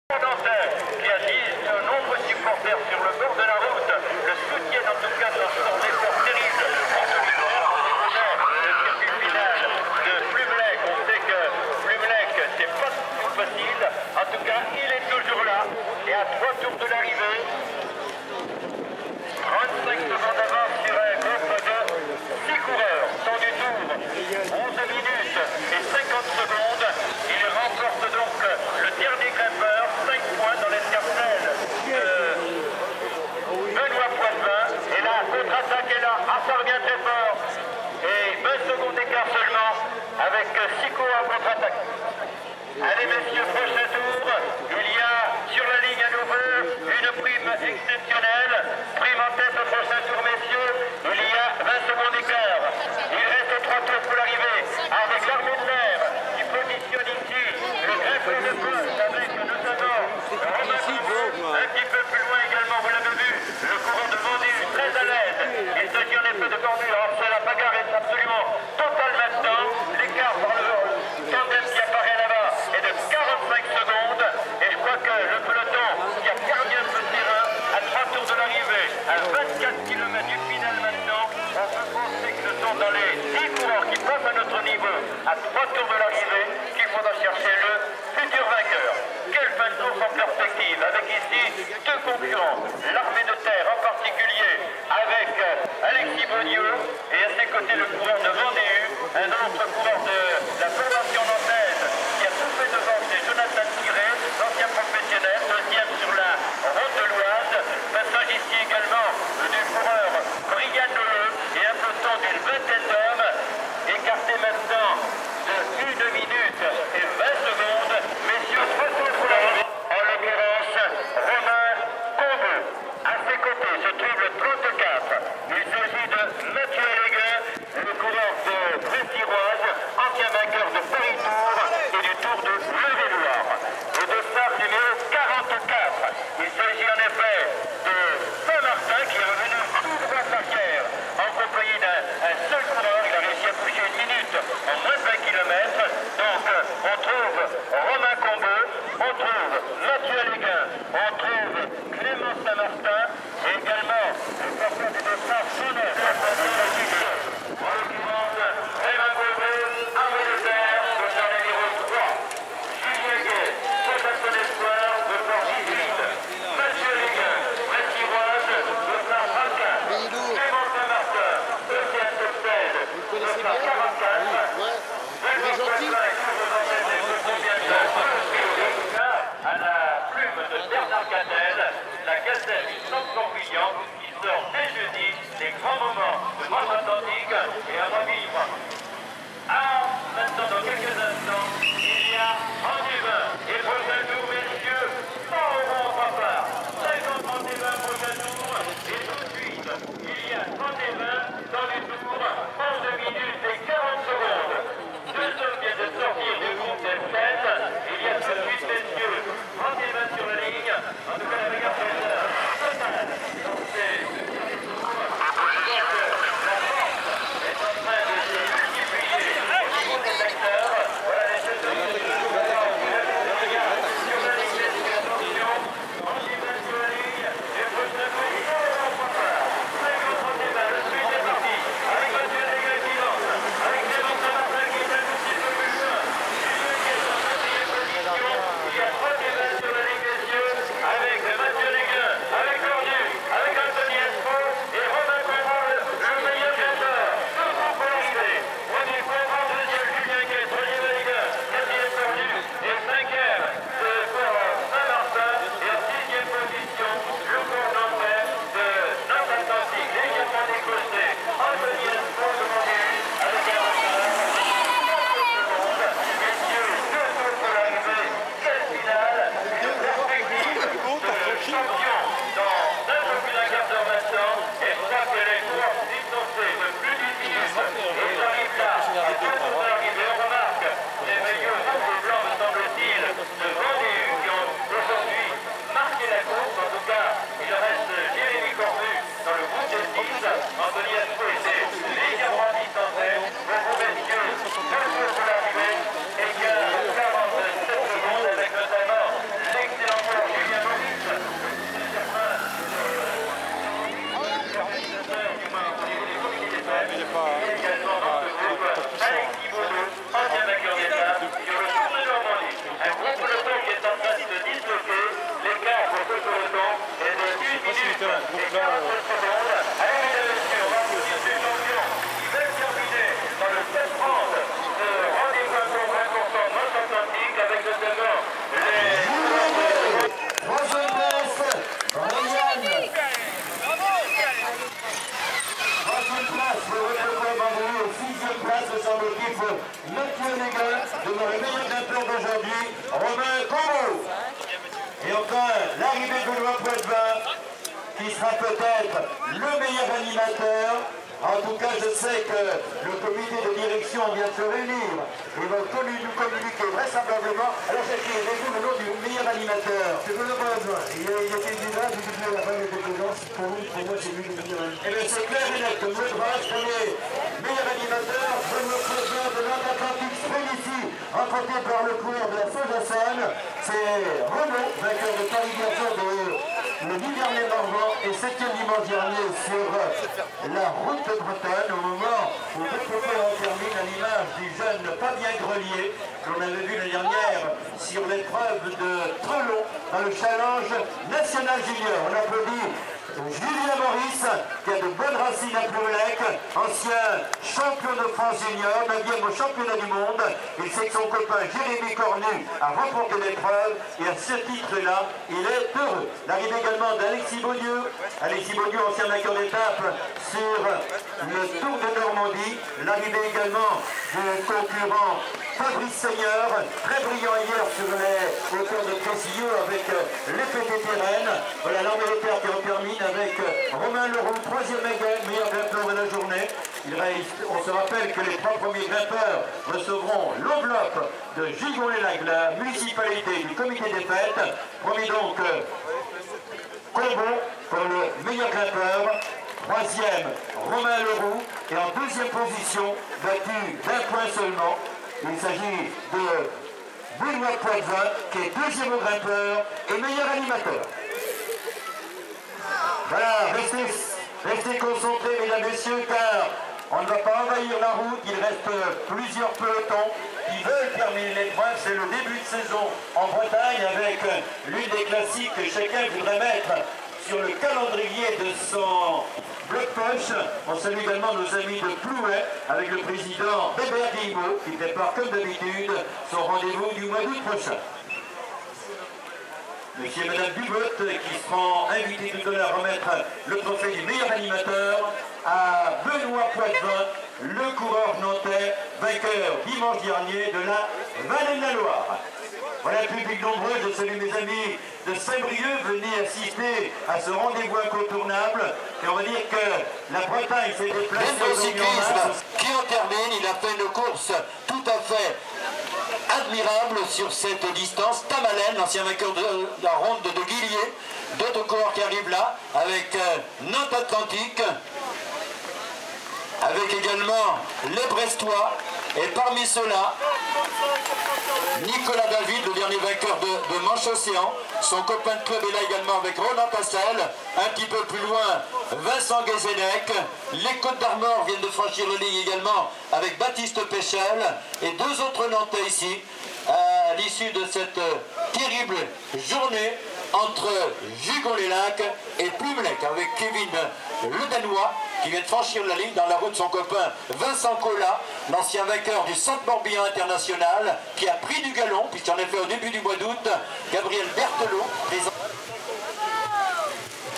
Qui agissent, de nombreux supporters sur le bord de la route, le soutien en tout cas de son effort terrible en celui de le circuit final de Plumelec. On sait que Plumelec, c'est pas tout facile. En tout cas, il est toujours là. Et à 3 tours de l'arrivée, 35 secondes d'avance sur un groupe de 6 coureurs. Temps du tour, 11 minutes et 50 secondes. Il remporte donc le dernier grimpeur, 5 points dans l'escarcelle de Benoît Poitvin. Et là, contre-attaque est là. Ah, ça revient très fort. Et 20 secondes d'écart seulement avec Sico en contre-attaque. Allez messieurs, prochain tour. Il y a sur la ligne à nouveau une prime exceptionnelle. Prime en tête au prochain tour messieurs. Il y a 20 secondes d'écart. Il reste 3 tours pour l'arrivée avec l'armée de l'air qui positionne ici le grimpeur de poste avec notamment Romain Courbeau. Un petit peu plus loin également, vous l'avez vu, le courant de Vendu très à l'aise. Il s'agit en effet de bordure. Alors c'est la bagarre est absolument totale maintenant. L'écart par le tandem qui apparaît là-bas est de 45 secondes. Et je crois que le peloton qui a perdu un peu de terrain à 3 tours de l'arrivée, à 24 km du final maintenant, on peut penser que ce sont dans les 10 coureurs qui passent à notre niveau à 3 tours de l'arrivée qu'il faudra chercher le futur vainqueur. Quelle fin de course en perspective avec ici 2 concurrents, l'armée de terre en particulier avec Alexis Bonieux et à ses côtés le coureur de Vendée, un autre coureur de la formation nantaise qui a tout fait devant, c'est Jonathan Tiré, l'ancien professionnel, deuxième sur la route de l'Oise. Passage ici également du coureur Brian Leleu et un peloton d'une vingtaine d'hommes, écarté maintenant de 1 minute et 20 secondes. Messieurs, très pour l'arrivée, en l'occurrence Romain Courbeau. À ses côtés se trouve le 34. Il s'agit de Mathieu Léguin, le coureur de Brest-Iroise, ancien vainqueur de Paris. retrouve Mathieu Léguin devant le meilleur grimpeur d'aujourd'hui, Romain Combeau. Et enfin, l'arrivée de Benoît Poitvin, qui sera peut-être le meilleur animateur. En tout cas, je sais que le comité de direction vient se réunir et va nous communiquer vraisemblablement. Alors, écrivez-vous le nom du meilleur animateur. C'est Benoît Poitvin. Il a été là, j'ai dit à la fin de quelques ans. Pour moi, c'est lui le meilleur animateur. Eh bien, c'est clair et net que Poitvin, premier meilleur animateur, Benoît Poitvin de l'Atlantique Sprint ici, remporté par le coureur de la Faux-Jassanne. C'est Renaud, vainqueur de Paris-Biarson de le Nivernais-Morvan et 7e dimanche dernier sur la route de Bretagne, au moment où le en termine à l'image du jeune Fabien Grelier, qu'on avait vu l'année dernière sur l'épreuve de Trelon dans le challenge national junior. On applaudit Julien Maurice, qui a de bonnes racines à Ploumelec, ancien champion de France junior, 9e au championnat du monde. Il sait que son copain Jérémy Cornu a remporté l'épreuve et à ce titre-là, il est heureux. L'arrivée également d'Alexis Beaulieu. Alexis Beaulieu, ancien vainqueur d'étape sur le Tour de Normandie. L'arrivée également du concurrent Fabrice Seigneur, très brillant hier sur les hauteurs de Crécilleux avec l'EPT Rennes. Voilà l'armée de terre qui en termine avec Romain Leroux, 3e meilleur grimpeur de la journée. On se rappelle que les 3 premiers grimpeurs recevront l'enveloppe de Gigon-les-Lacs, la municipalité du comité des fêtes. Promis donc Combeau pour le meilleur grimpeur. 3e, Romain Leroux. Et en 2e position, battu d'1 point seulement, il s'agit de Benoît Poitvin, qui est 2e au grimpeur et meilleur animateur. Voilà, restez concentrés, mesdames et messieurs, car on ne va pas envahir la route. Il reste plusieurs pelotons qui veulent terminer l'épreuve. C'est le début de saison en Bretagne avec l'une des classiques que chacun voudrait mettre sur le calendrier de son bloc-poche. On salue également nos amis de Plouet avec le président Bébert Guillemot qui prépare comme d'habitude son rendez-vous du mois d'août prochain. Monsieur et Madame Dubotte qui seront invités tout à l'heure à remettre le trophée du meilleur animateur à Benoît Poitvin, le coureur nantais, vainqueur dimanche dernier de la Vallée de la Loire. Voilà le public nombreux, je salue mes amis de Saint-Brieuc, venez assister à ce rendez-vous incontournable. Et on va dire que la Bretagne s'est déplacée au cyclisme qui en termine. Il a fait une course tout à fait admirable sur cette distance. Tamalen, l'ancien vainqueur de la ronde de Guillier, d'autres coureurs qui arrivent là, avec Nantes Atlantique, avec également les Brestois, et parmi ceux-là, Nicolas David, le dernier vainqueur de Manche-Océan. Son copain de club est là également avec Roland Passel. Un petit peu plus loin, Vincent Guézenec. Les Côtes d'Armor viennent de franchir le ligne également avec Baptiste Péchel. Et 2 autres Nantais ici, à l'issue de cette terrible journée entre Gigon-les-Lacs et Ploumelec, avec Kevin le Danois qui vient de franchir la ligne dans la roue de son copain Vincent Collat, l'ancien vainqueur du Centre-Morbihan international, qui a pris du galon, puisqu'en effet au début du mois d'août, Gabriel Berthelot, présent.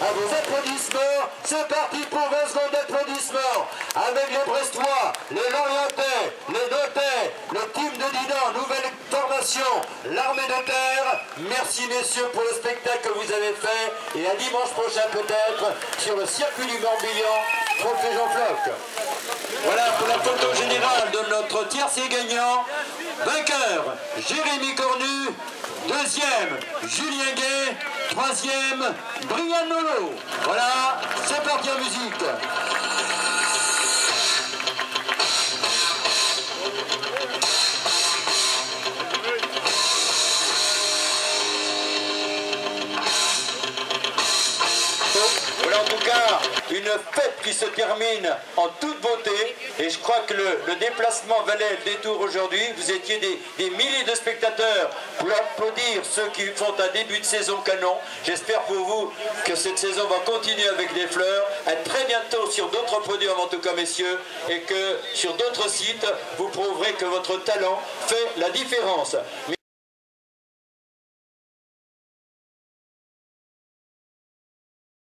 À vos applaudissements, c'est parti pour 20 secondes d'applaudissements avec les Brestois, les Lorientais, les Nantais, le team de Dinan, nouvelle formation, l'armée de terre. Merci messieurs pour le spectacle que vous avez fait et à dimanche prochain peut-être sur le circuit du Morbihan, trophée Jean Floc. Voilà pour la photo générale de notre tiercé gagnant. Vainqueur, Jérémy Cornu. 2e, Julien Gay. 3e, Brian Nolo. Voilà, c'est parti en musique. Voilà en tout cas une fête qui se termine en toute beauté et je crois que le déplacement valait le détour aujourd'hui. Vous étiez des milliers de spectateurs pour applaudir ceux qui font un début de saison canon. J'espère pour vous que cette saison va continuer avec des fleurs, à très bientôt sur d'autres podiums en tout cas messieurs, et que sur d'autres sites vous prouverez que votre talent fait la différence.